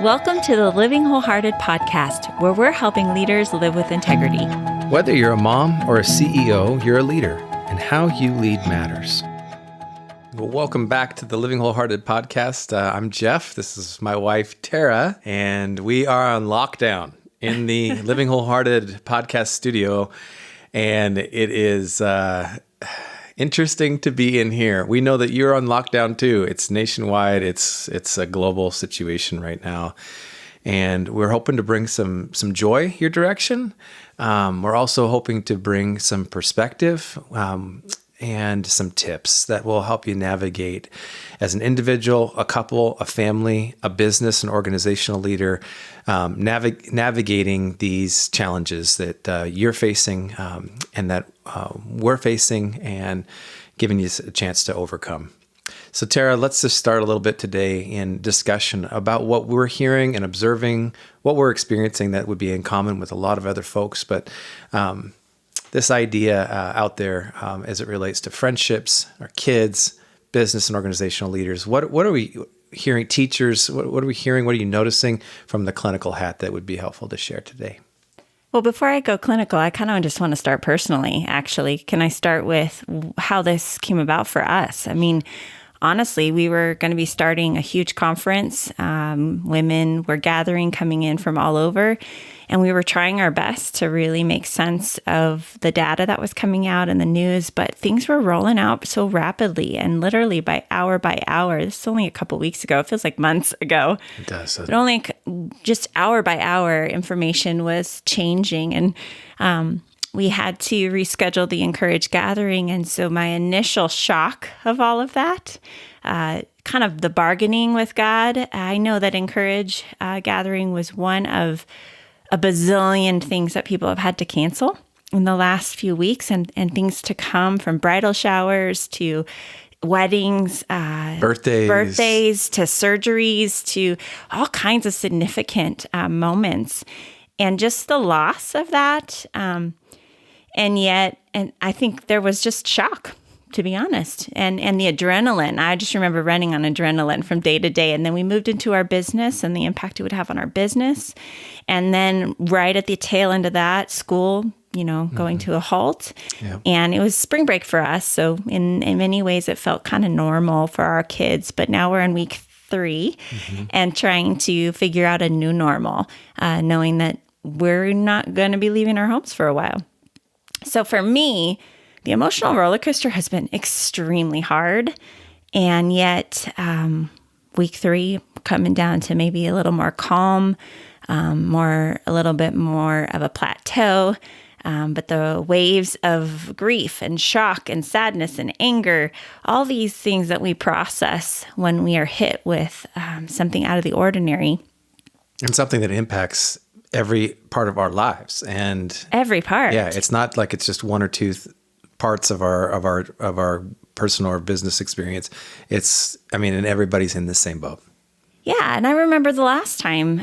Welcome to the Living Wholehearted podcast, where we're helping leaders live with integrity. Whether you're a mom or a CEO, you're a leader, and how you lead matters. Well, welcome back to the Living Wholehearted podcast. I'm Jeff. This is my wife, Terra, and we are on lockdown in the Living Wholehearted podcast studio, and it is interesting to be in here. We know that you're on lockdown too. It's nationwide. It's a global situation right now. And we're hoping to bring some joy your direction. We're also hoping to bring some perspective and some tips that will help you navigate as an individual, a couple, a family, a business, an organizational leader, navigating these challenges that you're facing and that we're facing, and giving you a chance to overcome. So Terra, let's just start a little bit today in discussion about what we're hearing and observing, what we're experiencing that would be in common with a lot of other folks, but this idea out there as it relates to friendships, our kids, business and organizational leaders. What are we hearing? Teachers, what are we hearing? What are you noticing from the clinical hat that would be helpful to share today? Well, before I go clinical, I kind of just want to start personally, actually. Can I start with how this came about for us? I mean, honestly, we were going to be starting a huge conference. Women were gathering, coming in from all over, and we were trying our best to really make sense of the data that was coming out in the news, but things were rolling out so rapidly and literally by hour. This is only a couple weeks ago. It feels like months ago. It does. But only just hour by hour, information was changing, and we had to reschedule the Encourage gathering. And so my initial shock of all of that, kind of the bargaining with God, I know that Encourage gathering was one of a bazillion things that people have had to cancel in the last few weeks, and things to come, from bridal showers to weddings, birthdays to surgeries to all kinds of significant moments. And just the loss of that. And I think there was just shock, to be honest, and the adrenaline. I just remember running on adrenaline from day to day. And then we moved into our business and the impact it would have on our business. And then right at the tail end of that, school, going to a halt. Yeah. And it was spring break for us. So in many ways, it felt kind of normal for our kids. But now we're in week 3 and trying to figure out a new normal, knowing that we're not going to be leaving our homes for a while. So for me, the emotional roller coaster has been extremely hard. And yet week 3 coming down to maybe a little more calm, a little bit more of a plateau. But the waves of grief and shock and sadness and anger, all these things that we process when we are hit with something out of the ordinary. And something that impacts every part of our lives, and every part. Yeah, it's not like it's just one or two parts of our personal or business experience. And everybody's in the same boat. Yeah, and I remember the last time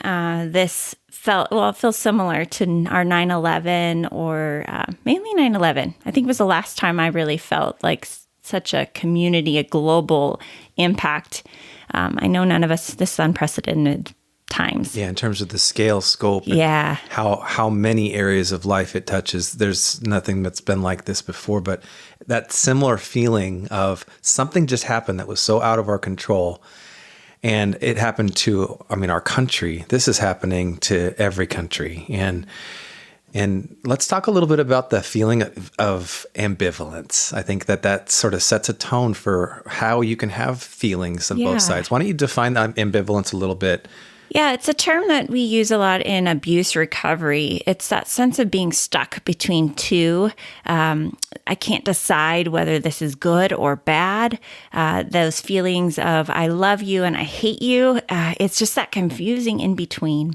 this it feels similar to our 9/11 or mainly 9/11. I think it was the last time I really felt like such a community, a global impact. I know none of us, this is unprecedented times. Yeah, in terms of the scale, scope, yeah, how many areas of life it touches. There's nothing that's been like this before, but that similar feeling of something just happened that was so out of our control, and it happened to, our country. This is happening to every country, and let's talk a little bit about the feeling of ambivalence. I think that sort of sets a tone for how you can have feelings on both sides. Why don't you define that ambivalence a little bit? Yeah, it's a term that we use a lot in abuse recovery. It's that sense of being stuck between two. I can't decide whether this is good or bad. Those feelings of I love you and I hate you. It's just that confusing in between.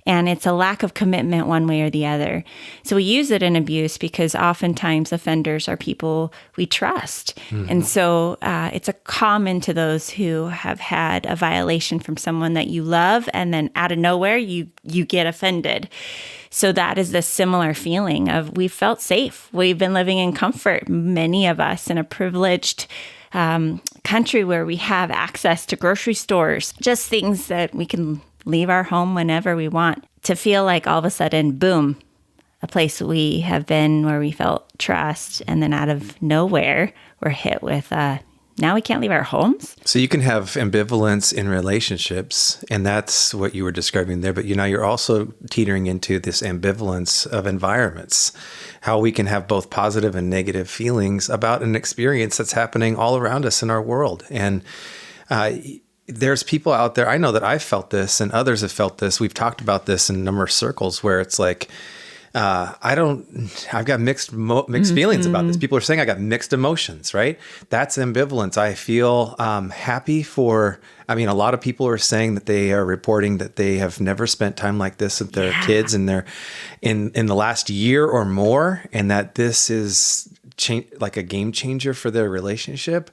And it's a lack of commitment one way or the other. So we use it in abuse because oftentimes offenders are people we trust. Mm-hmm. And so it's a common to those who have had a violation from someone that you love, and then out of nowhere, you get offended. So that is the similar feeling of we felt safe. We've been living in comfort, many of us, in a privileged country where we have access to grocery stores, just things that we can leave our home whenever we want, to feel like all of a sudden, boom, a place we have been where we felt trust, and then out of nowhere, we're hit with, now we can't leave our homes. So you can have ambivalence in relationships, and that's what you were describing there. But you're also teetering into this ambivalence of environments, how we can have both positive and negative feelings about an experience that's happening all around us in our world. And there's people out there, I know that I've felt this and others have felt this. We've talked about this in a number of circles where it's like, I've got mixed feelings about this. People are saying I got mixed emotions, right? That's ambivalence. I feel happy for, a lot of people are saying that they are reporting that they have never spent time like this with their kids and they're in the last year or more, and that this is like a game changer for their relationship.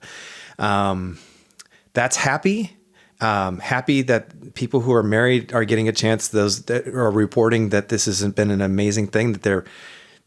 That's happy. Happy that people who are married are getting a chance. Those that are reporting that this has been an amazing thing, that they're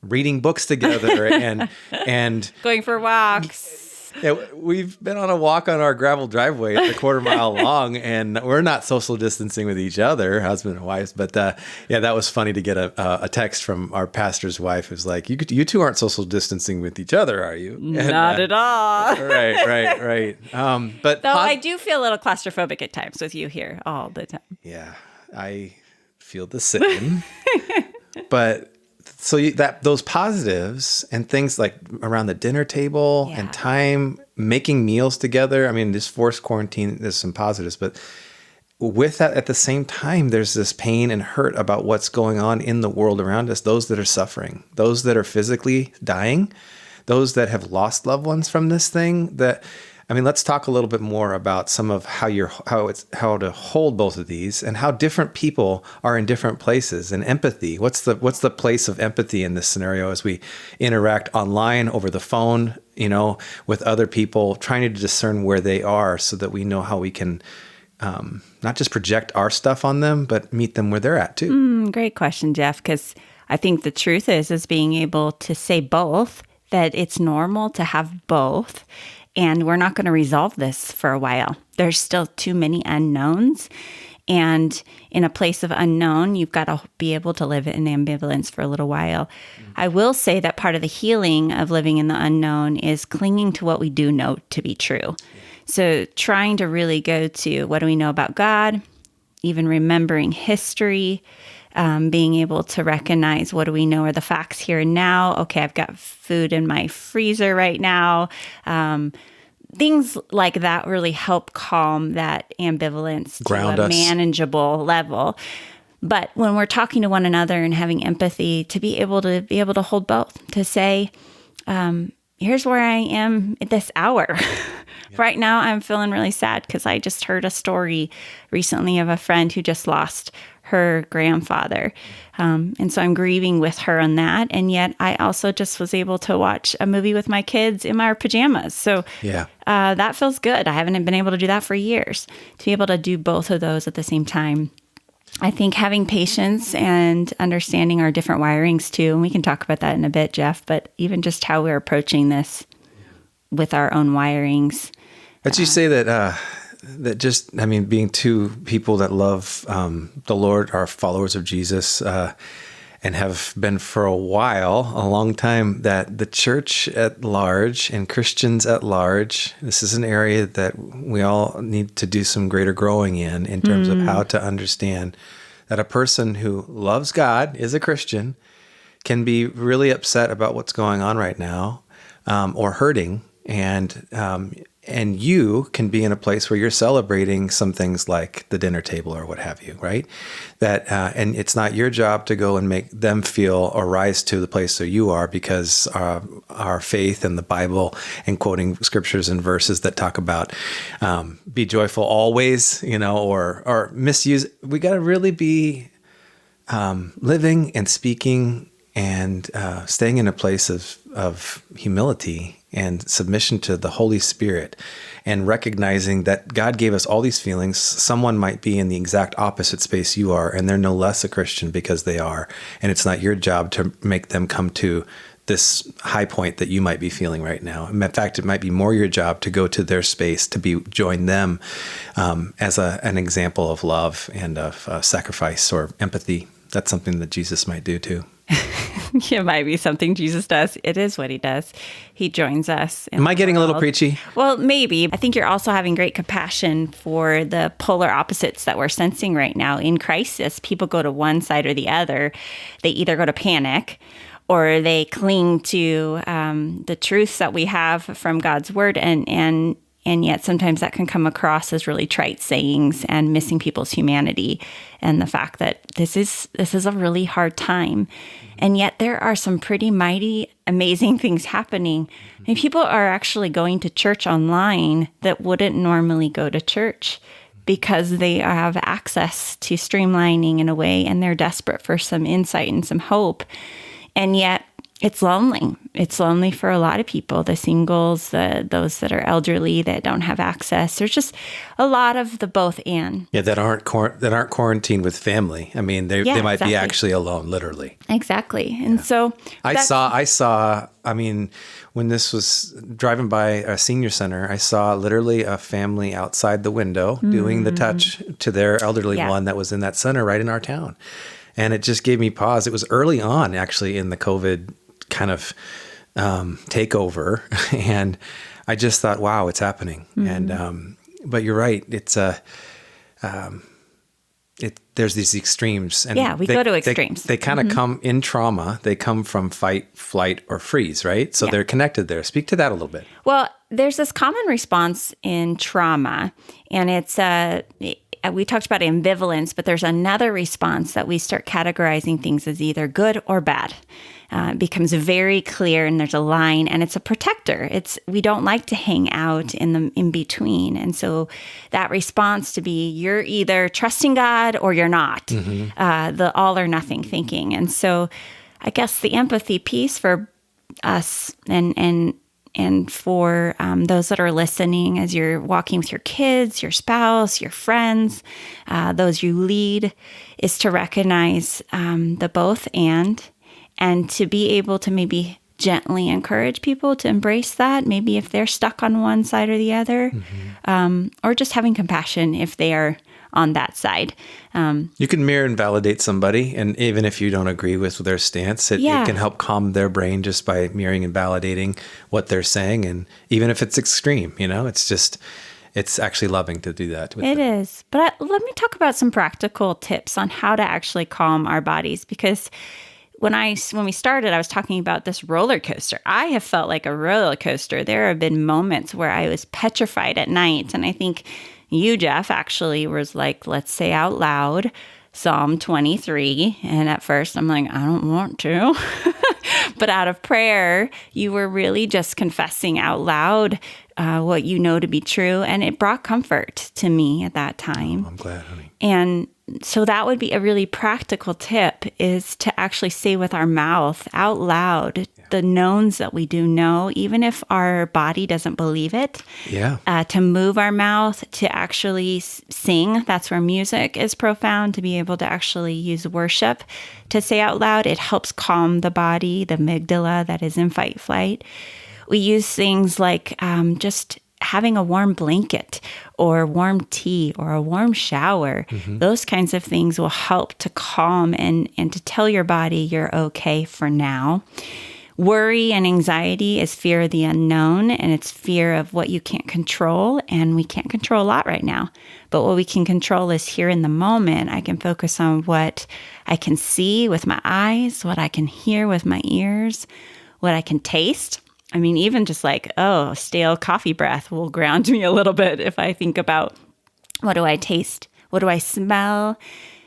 reading books together and going for walks. Yeah, we've been on a walk on our gravel driveway. It's a quarter mile long, and we're not social distancing with each other, husband and wives. But that was funny to get a text from our pastor's wife who's like, "You two aren't social distancing with each other, are you?" Not at all. Right. But though I do feel a little claustrophobic at times with you here all the time. Yeah, I feel the same. But so those positives and things like around the dinner table and time, making meals together. This forced quarantine, there's some positives, but with that, at the same time, there's this pain and hurt about what's going on in the world around us. Those that are suffering, those that are physically dying, those that have lost loved ones from this thing. Let's talk a little bit more about some of how to hold both of these and how different people are in different places, and empathy. What's the place of empathy in this scenario as we interact online, over the phone, with other people, trying to discern where they are so that we know how we can not just project our stuff on them, but meet them where they're at too. Great question, Jeff, because I think the truth is being able to say both, that it's normal to have both. And we're not going to resolve this for a while. There's still too many unknowns. And in a place of unknown, you've got to be able to live in ambivalence for a little while. I will say that part of the healing of living in the unknown is clinging to what we do know to be true. So trying to really go to, what do we know about God? Even remembering history, being able to recognize, what do we know are the facts here and now? Okay, I've got food in my freezer right now. Things like that really help calm that ambivalence Ground to a us. Manageable level. But when we're talking to one another and having empathy, to be able to hold both, to say, here's where I am at this hour. Right now, I'm feeling really sad because I just heard a story recently of a friend who just lost her grandfather. And so I'm grieving with her on that. And yet I also just was able to watch a movie with my kids in my pajamas. So that feels good. I haven't been able to do that for years. To be able to do both of those at the same time, I think having patience and understanding our different wirings too, and we can talk about that in a bit, Jeff, but even just how we're approaching this with our own wirings. But you say that being two people that love the Lord, are followers of Jesus, and have been for a long time, that the church at large and Christians at large, this is an area that we all need to do some greater growing in terms of how to understand that a person who loves God, is a Christian, can be really upset about what's going on right now, or hurting. And you can be in a place where you're celebrating some things like the dinner table or what have you, right? And it's not your job to go and make them feel or rise to the place where you are, because our faith and the Bible and quoting scriptures and verses that talk about be joyful always, or misuse. We got to really be living and speaking and staying in a place of humility and submission to the Holy Spirit, and recognizing that God gave us all these feelings. Someone might be in the exact opposite space you are, and they're no less a Christian because they are. And it's not your job to make them come to this high point that you might be feeling right now. In fact, it might be more your job to go to their space, to join them as an example of love and of sacrifice or empathy. That's something that Jesus might do too. It might be something Jesus does. It is what he does. He joins us. Am I getting a little preachy? Well, maybe. I think you're also having great compassion for the polar opposites that we're sensing right now. In crisis, people go to one side or the other. They either go to panic or they cling to the truths that we have from God's word. And yet sometimes that can come across as really trite sayings and missing people's humanity and the fact that this is a really hard time. And yet there are some pretty mighty, amazing things happening. I mean, people are actually going to church online that wouldn't normally go to church because they have access to streamlining in a way, and they're desperate for some insight and some hope. And yet it's lonely. It's lonely for a lot of people, the singles, those that are elderly, that don't have access. There's just a lot of the both and. Yeah, that aren't quarantined with family. I mean, they might be actually alone, literally. Exactly. And so I saw, I mean, when this was driving by a senior center, I saw literally a family outside the window doing the touch to their elderly one that was in that center right in our town. And it just gave me pause. It was early on, actually, in the COVID kind of takeover. And I just thought, wow, it's happening. And but you're right. It's there's these extremes. And we go to extremes. They kind of come in trauma. They come from fight, flight, or freeze, right? So they're connected there. Speak to that a little bit. Well, there's this common response in trauma, and it's we talked about ambivalence, but there's another response that we start categorizing things as either good or bad. It becomes very clear, and there's a line, and it's a protector. We don't like to hang out in between, and so that response to be you're either trusting God or you're not, the all or nothing thinking. And so, I guess the empathy piece for us and for those that are listening as you're walking with your kids, your spouse, your friends, those you lead, is to recognize the both and to be able to maybe gently encourage people to embrace that, maybe if they're stuck on one side or the other, or just having compassion if they are on that side. You can mirror and validate somebody, and even if you don't agree with their stance, it can help calm their brain just by mirroring and validating what they're saying. And even if it's extreme, it's actually loving to do that. It is. But let me talk about some practical tips on how to actually calm our bodies, because when we started, I was talking about this roller coaster. I have felt like a roller coaster. There have been moments where I was petrified at night, and I think you, Jeff, actually was like, let's say out loud Psalm 23. And at first I'm like, I don't want to. But out of prayer, you were really just confessing out loud what you know to be true. And it brought comfort to me at that time. Oh, I'm glad, honey. And so that would be a really practical tip, is to actually say with our mouth out loud the knowns that we do know, even if our body doesn't believe it. To move our mouth, to actually sing. That's where music is profound, to be able to actually use worship to say out loud. It helps calm the body, the amygdala that is in fight flight. We use things like just having a warm blanket or warm tea or a warm shower. Those kinds of things will help to calm and to tell your body you're okay for now. Worry and anxiety is fear of the unknown, and it's fear of what you can't control, and we can't control a lot right now. But what we can control is here in the moment. I can focus on what I can see with my eyes, what I can hear with my ears, what I can taste. I mean, even just like, stale coffee breath will ground me a little bit if I think about what do I taste? What do I smell?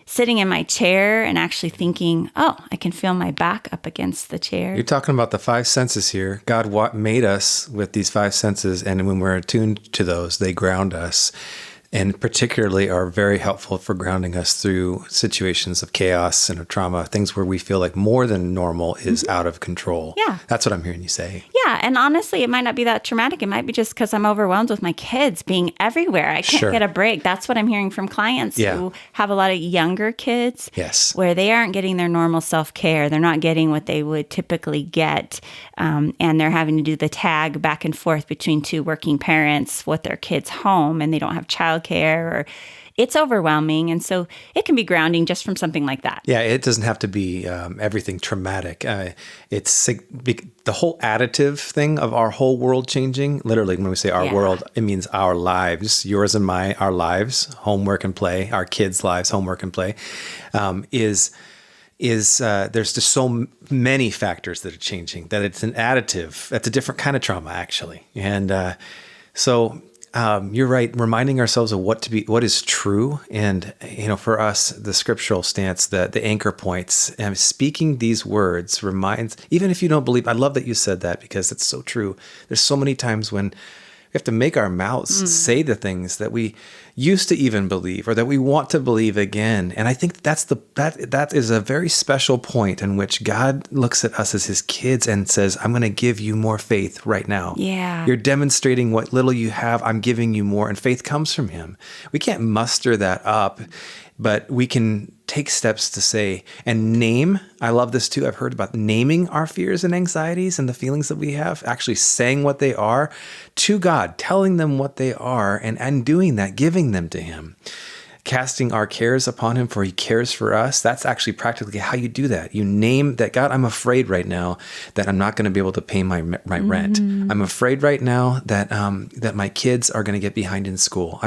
Sitting in my chair and actually thinking, I can feel my back up against the chair. You're talking about the five senses here. God made us with these five senses, and when we're attuned to those, they ground us. and particularly are very helpful for grounding us through situations of chaos and of trauma, things where we feel like more than normal is out of control. Yeah. That's what I'm hearing you say. Yeah. And honestly, it might not be that traumatic. It might be just because I'm overwhelmed with my kids being everywhere. I can't Sure. get a break. That's what I'm hearing from clients Yeah. who have a lot of younger kids. Yes. Where they aren't getting their normal self-care. They're not getting what they would typically get. And they're having to do the tag back and forth between two working parents with their kids home, and they don't have childcare, or it's overwhelming. And so it can be grounding just from something like that. Yeah, it doesn't have to be everything traumatic. It's the whole additive thing of our whole world changing. Literally, when we say our world, it means our lives, yours and mine, our lives, homework and play, our kids' lives, homework and play, there's just so many factors that are changing that it's an additive. That's a different kind of trauma, actually. And so you're right, reminding ourselves of what is true. And, for us, the scriptural stance, the anchor points, and speaking these words reminds, even if you don't believe, I love that you said that because it's so true. There's so many times when we have to make our mouths say the things that we used to even believe or that we want to believe again. And I think that is a very special point in which God looks at us as his kids and says, I'm going to give you more faith right now. Yeah. You're demonstrating what little you have. I'm giving you more. And faith comes from him. We can't muster that up, but we can take steps to say and name. I love this too. I've heard about naming our fears and anxieties and the feelings that we have, actually saying what they are to God, telling them what they are, and doing that, giving them to him, casting our cares upon him, for he cares for us. That's actually practically how you do that. You name that, God, I'm afraid right now that I'm not going to be able to pay my rent. I'm afraid right now that that my kids are going to get behind in school.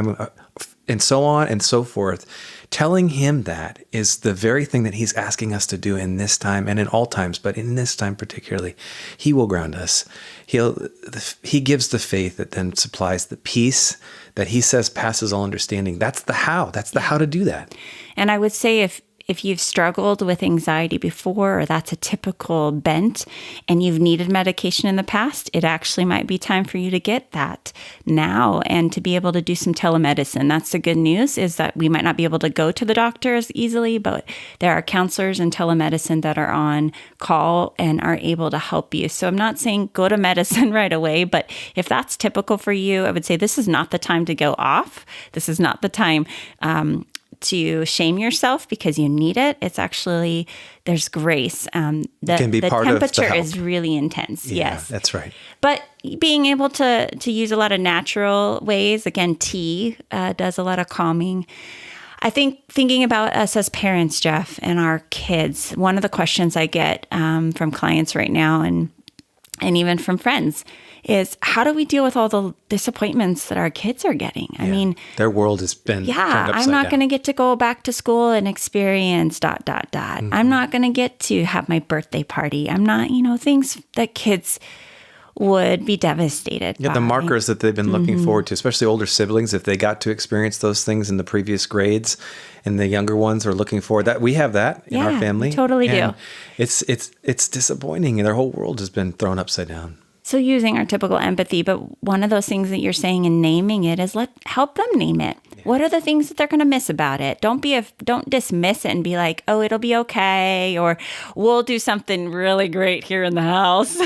And so on and so forth. Telling him that is the very thing that he's asking us to do in this time and in all times, but in this time particularly. He will ground us. He gives the faith that then supplies the peace that he says passes all understanding. That's the how. That's the how to do that. And I would say if you've struggled with anxiety before, or that's a typical bent, and you've needed medication in the past, it actually might be time for you to get that now and to be able to do some telemedicine. That's the good news, is that we might not be able to go to the doctor as easily, but there are counselors in telemedicine that are on call and are able to help you. So I'm not saying go to medicine right away, but if that's typical for you, I would say this is not the time to go off. This is not the time to shame yourself because you need it. It's actually, there's grace. Can be the part of the temperature help. is really intense. Yeah, yes. that's right. But being able to use a lot of natural ways, again, tea does a lot of calming. I think thinking about us as parents, Jeff, and our kids, one of the questions I get from clients right now and even from friends is, how do we deal with all the disappointments that our kids are getting? I mean, their world has been turned upside I'm not down. going to get to go back to school and experience ... I'm not going to get to have my birthday party. I'm not, things that kids would be devastated by. The markers that they've been looking forward to, especially older siblings, if they got to experience those things in the previous grades, and the younger ones are looking forward. That we have that in our family. We totally do. It's disappointing, and their whole world has been thrown upside down. So using our typical empathy, but one of those things that you're saying in naming it is help them name it. Yeah. What are the things that they're going to miss about it? Don't dismiss it and be like, oh, it'll be okay, or we'll do something really great here in the house.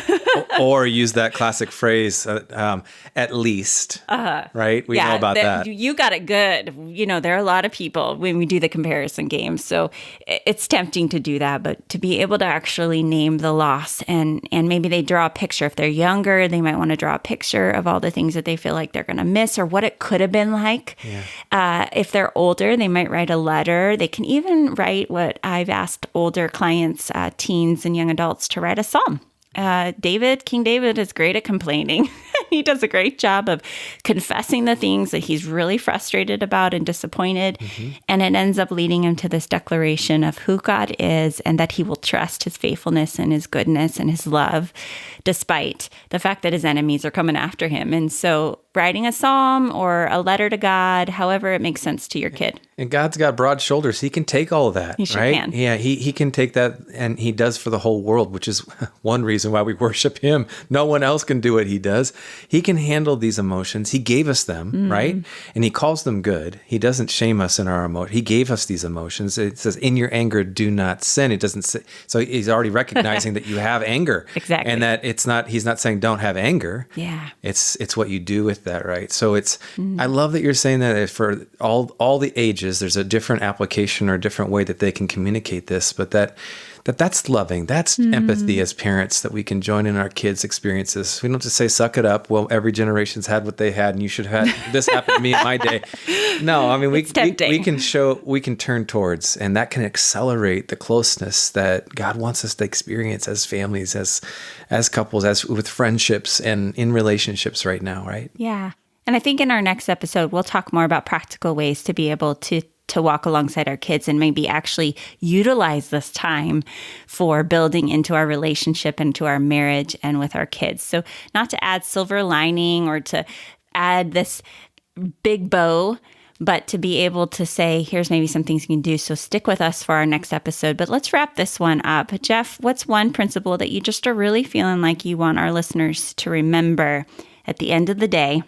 or use that classic phrase, at least, right? We know about that. You got it good. There are a lot of people when we do the comparison games. So it's tempting to do that, but to be able to actually name the loss and maybe they draw a picture. If they're younger, they might want to draw a picture of all the things that they feel like they're going to miss or what it could have been like. Yeah. If they're older, they might write a letter. They can even write what I've asked older clients, teens and young adults, to write a psalm. King David is great at complaining. He does a great job of confessing the things that he's really frustrated about and disappointed. Mm-hmm. And it ends up leading him to this declaration of who God is and that he will trust his faithfulness and his goodness and his love, despite the fact that his enemies are coming after him. And so writing a psalm or a letter to God, however it makes sense to your kid. And God's got broad shoulders. He can take all of that, He sure right? can. Yeah, he can take that, and he does for the whole world, which is one reason why we worship him. No one else can do what he does. He can handle these emotions. He gave us them, right? And he calls them good. He doesn't shame us in our emotion. He gave us these emotions. It says, in your anger, do not sin. It doesn't say, so he's already recognizing that you have anger. Exactly. And that he's not saying don't have anger. Yeah. It's what you do with that, right? So I love that you're saying that for all the ages, there's a different application or a different way that they can communicate this, but that's loving. That's empathy as parents, that we can join in our kids' experiences. We don't just say, suck it up. Well, every generation's had what they had and you should have this happened to me in my day. No, I mean, we can turn towards, and that can accelerate the closeness that God wants us to experience as families, as couples, as with friendships and in relationships right now, right? Yeah. And I think in our next episode, we'll talk more about practical ways to be able to walk alongside our kids and maybe actually utilize this time for building into our relationship, into our marriage, and with our kids. So not to add silver lining or to add this big bow, but to be able to say, here's maybe some things you can do. So stick with us for our next episode. But let's wrap this one up. Jeff, what's one principle that you just are really feeling like you want our listeners to remember at the end of the day,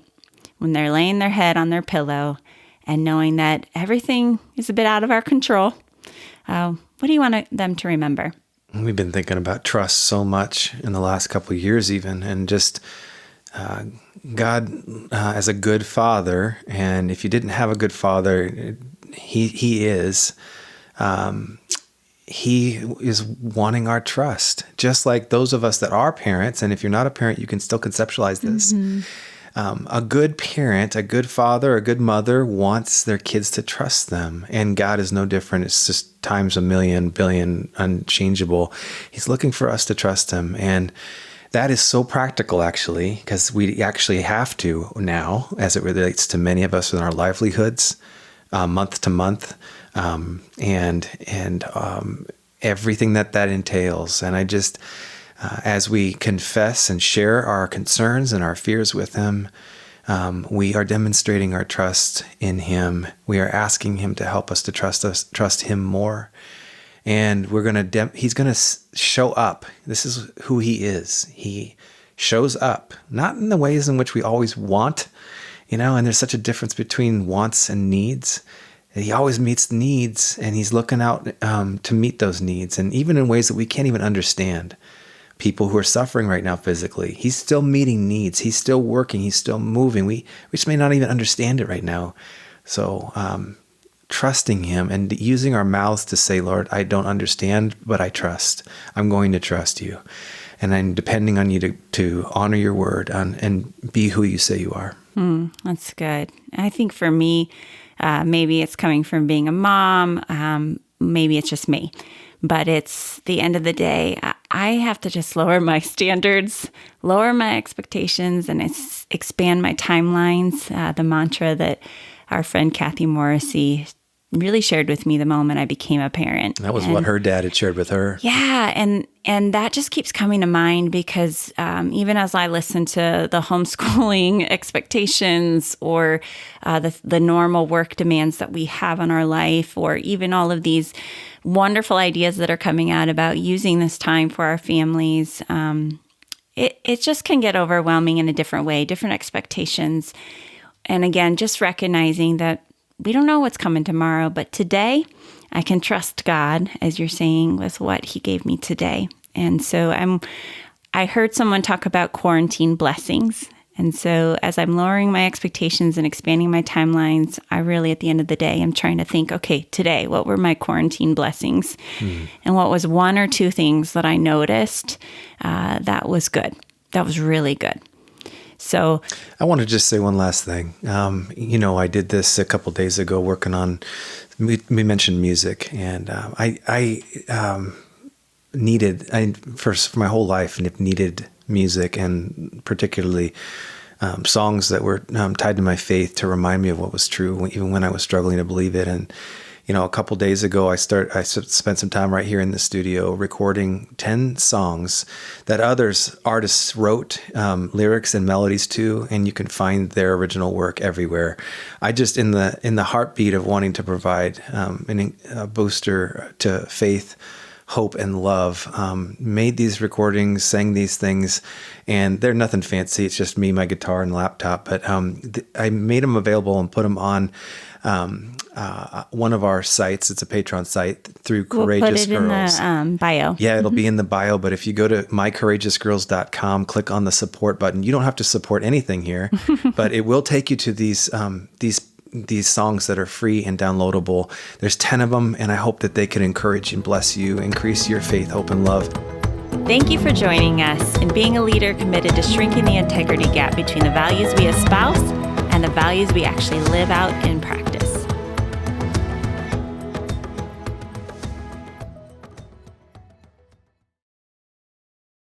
when they're laying their head on their pillow and knowing that everything is a bit out of our control? What do you want them to remember? We've been thinking about trust so much in the last couple of years even, and just God as a good father. And if you didn't have a good father, he is wanting our trust, just like those of us that are parents. And if you're not a parent, you can still conceptualize this. A good parent, a good father, a good mother wants their kids to trust them. And God is no different. It's just times a million, billion, unchangeable. He's looking for us to trust him. And that is so practical, actually, because we actually have to now, as it relates to many of us in our livelihoods, month to month, and everything that entails. And I just... as we confess and share our concerns and our fears with him, we are demonstrating our trust in him. We are asking him to help us to trust him more. And he's going to show up. This is who he is. He shows up, not in the ways in which we always want, and there's such a difference between wants and needs. He always meets needs, and he's looking out to meet those needs, and even in ways that we can't even understand. People who are suffering right now physically, he's still meeting needs. He's still working. He's still moving. We just may not even understand it right now. So trusting him and using our mouths to say, Lord, I don't understand, but I trust. I'm going to trust you. And I'm depending on you to honor your word and be who you say you are. That's good. I think for me, maybe it's coming from being a mom. Maybe it's just me. But it's the end of the day, I have to just lower my standards, lower my expectations, and expand my timelines. The mantra that our friend Kathy Morrissey really shared with me the moment I became a parent. That was what her dad had shared with her. Yeah, and that just keeps coming to mind because even as I listen to the homeschooling expectations or the normal work demands that we have on our life, or even all of these wonderful ideas that are coming out about using this time for our families, it just can get overwhelming in a different way, different expectations. And again, just recognizing that we don't know what's coming tomorrow, but today I can trust God, as you're saying, with what he gave me today. And so I heard someone talk about quarantine blessings. And so as I'm lowering my expectations and expanding my timelines, I really, at the end of the day, I'm trying to think, okay, today, what were my quarantine blessings? And what was one or two things that I noticed that was good, that was really good? So I want to just say one last thing. I did this a couple days ago working on, we mentioned music, and I for my whole life, needed music, and particularly songs that were tied to my faith to remind me of what was true, even when I was struggling to believe it. A couple days ago, I spent some time right here in the studio recording 10 songs that artists wrote lyrics and melodies to, and you can find their original work everywhere. I just, in the heartbeat of wanting to provide a booster to faith, hope, and love, made these recordings, sang these things, and they're nothing fancy. It's just me, my guitar, and laptop. But I made them available and put them on one of our sites. It's a Patreon site through Courageous Girls. We'll put it in the bio. Yeah, it'll be in the bio. But if you go to mycourageousgirls.com, click on the support button. You don't have to support anything here, but it will take you to these songs that are free and downloadable. There's 10 of them, and I hope that they can encourage and bless you, increase your faith, hope, and love. Thank you for joining us in being a leader committed to shrinking the integrity gap between the values we espouse and the values we actually live out in practice.